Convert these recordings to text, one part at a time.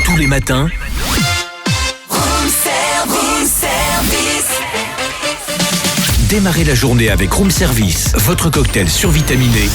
Tous les matins, démarrez la journée avec Room Service, votre cocktail survitaminé.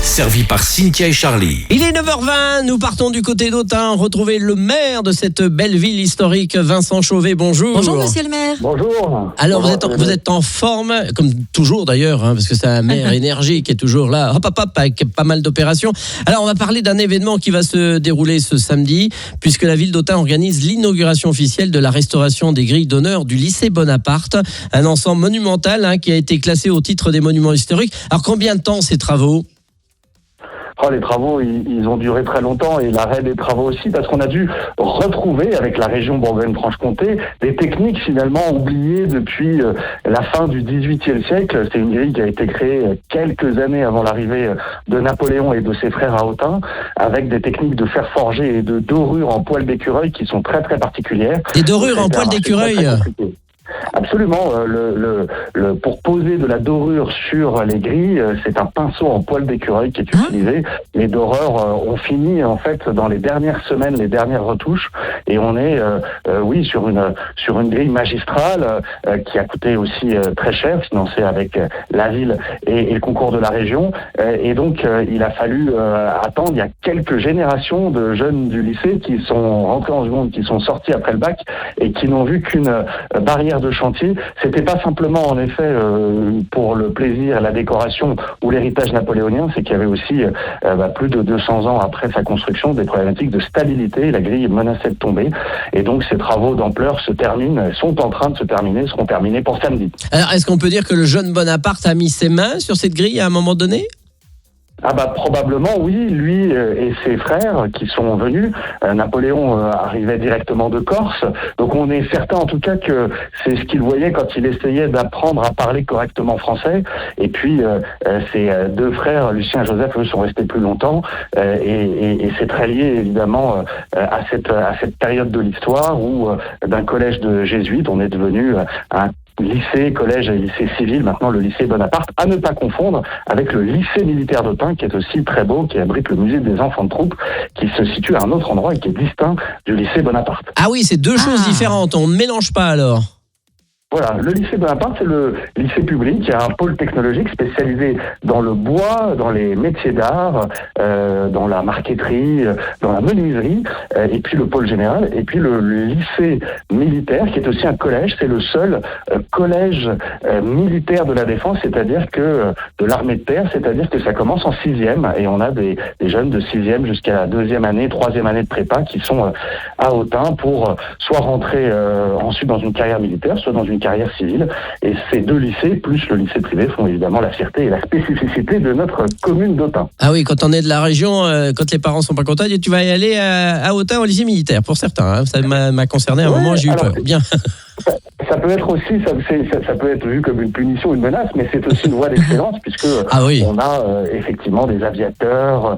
Servi par Cynthia et Charlie. Il est 9h20, nous partons du côté d'Autun, retrouver le maire de cette belle ville historique, Vincent Chauvet, bonjour. Bonjour monsieur le maire. Bonjour. Alors vous êtes en forme, comme toujours d'ailleurs, parce que c'est un maire énergique qui est toujours là, hop, avec pas mal d'opérations. Alors on va parler d'un événement qui va se dérouler ce samedi, puisque la ville d'Autun organise l'inauguration officielle de la restauration des grilles d'honneur du lycée Bonaparte, un ensemble monumental qui a été classé au titre des monuments historiques. Alors combien de temps ces travaux ? Les travaux, ils ont duré très longtemps et l'arrêt des travaux aussi, parce qu'on a dû retrouver avec la région Bourgogne-Franche-Comté des techniques finalement oubliées depuis la fin du XVIIIe siècle. C'est une grille qui a été créée quelques années avant l'arrivée de Napoléon et de ses frères à Autun, avec des techniques de fer forgé et de dorure en poil d'écureuil qui sont très très particulières. Des dorures en poil d'écureuil ? Absolument. Pour poser de la dorure sur les grilles, c'est un pinceau en poil d'écureuil qui est utilisé. Les doreurs ont fini en fait dans les dernières semaines, les dernières retouches, et on est sur une grille magistrale qui a coûté aussi très cher, financée avec la ville et le concours de la région. Et donc il a fallu attendre. Il y a quelques générations de jeunes du lycée qui sont rentrés en seconde, qui sont sortis après le bac et qui n'ont vu qu'une barrière de chantier. C'était pas simplement en effet pour le plaisir, la décoration ou l'héritage napoléonien, c'est qu'il y avait aussi plus de 200 ans après sa construction des problématiques de stabilité. La grille menaçait de tomber et donc ces travaux d'ampleur sont en train de se terminer, seront terminés pour samedi. Alors est-ce qu'on peut dire que le jeune Bonaparte a mis ses mains sur cette grille à un moment donné ? Probablement oui, lui et ses frères qui sont venus. Napoléon arrivait directement de Corse, donc on est certain en tout cas que c'est ce qu'il voyait quand il essayait d'apprendre à parler correctement français. Et puis ses deux frères, Lucien et Joseph, eux sont restés plus longtemps et c'est très lié évidemment à cette période de l'histoire où d'un collège de jésuites on est devenu un lycée, collège et lycée civil, maintenant le lycée Bonaparte, à ne pas confondre avec le lycée militaire d'Autun, qui est aussi très beau, qui abrite le musée des enfants de troupe, qui se situe à un autre endroit et qui est distinct du lycée Bonaparte. Ah oui, c'est deux choses différentes, on ne mélange pas alors. Voilà, le lycée Bonaparte, c'est le lycée public qui a un pôle technologique spécialisé dans le bois, dans les métiers d'art, dans la marqueterie, dans la menuiserie, et puis le pôle général, et puis le lycée militaire qui est aussi un collège, c'est le seul collège militaire de la défense, c'est-à-dire que de l'armée de terre, c'est-à-dire que ça commence en 6e, et on a des jeunes de 6e jusqu'à la 2e année, 3e année de prépa qui sont à Autun pour soit rentrer ensuite dans une carrière militaire, soit dans une carrière civile. Et ces deux lycées, plus le lycée privé, font évidemment la fierté et la spécificité de notre commune d'Autun. Ah oui, quand on est de la région, quand les parents sont pas contents, tu vas y aller à Autun au lycée militaire, pour certains. Ça m'a concerné à un moment, j'ai eu peur. Bien. Ça peut être aussi, ça peut être vu comme une punition, une menace, mais c'est aussi une voie d'excellence puisque on a effectivement des aviateurs,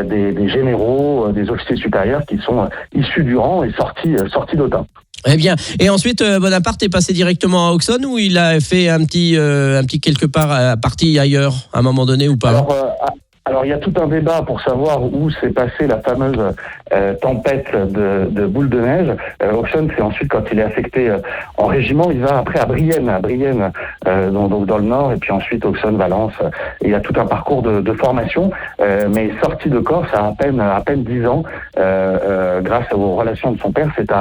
des généraux, des officiers supérieurs qui sont issus du rang et sortis d'Autun. Eh bien, et ensuite Bonaparte est passé directement à Auxonne ou il a fait un petit quelque part parti ailleurs à un moment donné ou pas? Alors il y a tout un débat pour savoir où s'est passée la fameuse tempête de boule de neige. Auxonne, c'est ensuite quand il est affecté en régiment, il va après à Brienne, donc dans le nord, et puis ensuite Auxonne, Valence. Et il y a tout un parcours de formation, mais sorti de Corse à peine 10 ans, grâce aux relations de son père, c'est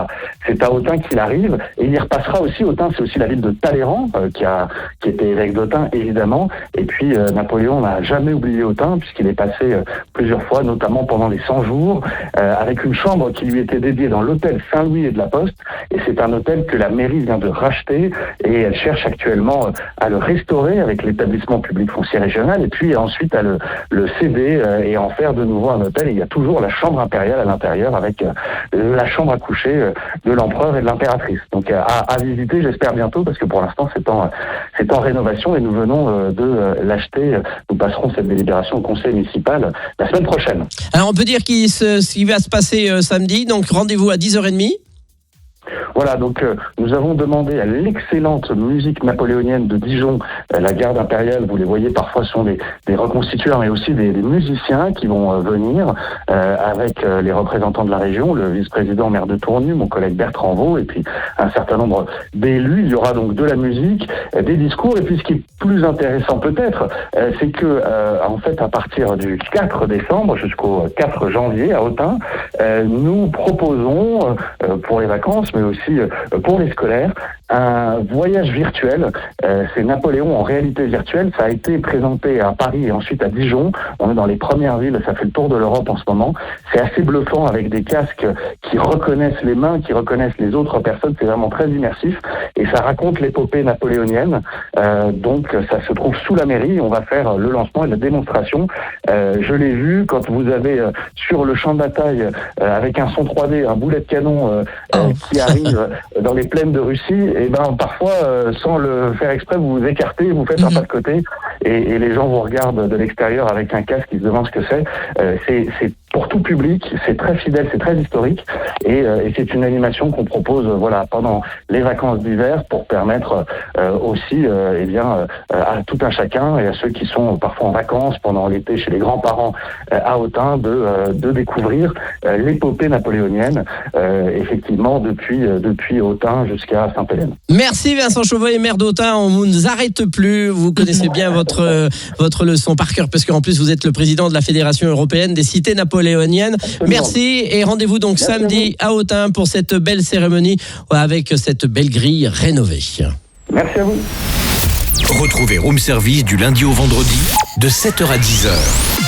à Autun qu'il arrive, et il y repassera aussi. Autun, c'est aussi la ville de Talleyrand, qui était évêque d'Autun, évidemment. Et puis Napoléon n'a jamais oublié Autun, puisqu'il est passé plusieurs fois, notamment pendant les 100 jours, avec une chambre qui lui était dédiée dans l'hôtel Saint-Louis et de la Poste. Et c'est un hôtel que la mairie vient de racheter et elle cherche actuellement à le restaurer avec l'établissement public foncier régional et puis ensuite à le céder et en faire de nouveau un hôtel. Et il y a toujours la chambre impériale à l'intérieur avec la chambre à coucher de l'empereur et de l'impératrice. Donc à visiter, j'espère bientôt, parce que pour l'instant c'est en rénovation et nous venons de l'acheter. Nous passerons cette délibération au conseil municipal la semaine prochaine. Alors on peut dire ce qui va se passer samedi, donc rendez-vous à 10h30. Voilà, donc nous avons demandé à l'excellente musique napoléonienne de Dijon, la garde impériale, vous les voyez parfois sont des reconstitueurs, mais aussi des musiciens qui vont venir avec les représentants de la région, le vice-président maire de Tournu, mon collègue Bertrand Vaux, et puis un certain nombre d'élus. Il y aura donc de la musique, des discours, et puis ce qui est plus intéressant peut-être, c'est que en fait à partir du 4 décembre jusqu'au 4 janvier à Autun, nous proposons pour les vacances, mais aussi pour les scolaires, un voyage virtuel. C'est Napoléon en réalité virtuelle. Ça a été présenté à Paris et ensuite à Dijon. On est dans les premières villes, ça fait le tour de l'Europe en ce moment. C'est assez bluffant avec des casques qui reconnaissent les mains, qui reconnaissent les autres personnes. C'est vraiment très immersif et ça raconte l'épopée napoléonienne. Donc ça se trouve sous la mairie. On va faire le lancement et la démonstration. Je l'ai vu quand vous avez sur le champ de bataille avec un son 3D, un boulet de canon qui arrive dans les plaines de Russie. Et ben parfois, sans le faire exprès, vous vous écartez, vous faites un pas de côté, et les gens vous regardent de l'extérieur avec un casque, ils se demandent ce que c'est. C'est pour tout public, c'est très fidèle, c'est très historique, et c'est une animation qu'on propose, pendant les vacances d'hiver pour permettre aussi, à tout un chacun et à ceux qui sont parfois en vacances pendant l'été chez les grands-parents à Autun de découvrir l'épopée napoléonienne, effectivement depuis Autun jusqu'à Sainte-Hélène. Merci Vincent Chauvet, maire d'Autun. On ne vous arrête plus. Vous connaissez bien votre leçon par cœur, parce qu'en plus vous êtes le président de la Fédération européenne des cités napoléoniennes. Absolument. Merci et rendez-vous donc samedi à Autun pour cette belle cérémonie avec cette belle grille rénovée. Merci à vous. Retrouvez Room Service du lundi au vendredi de 7h à 10h.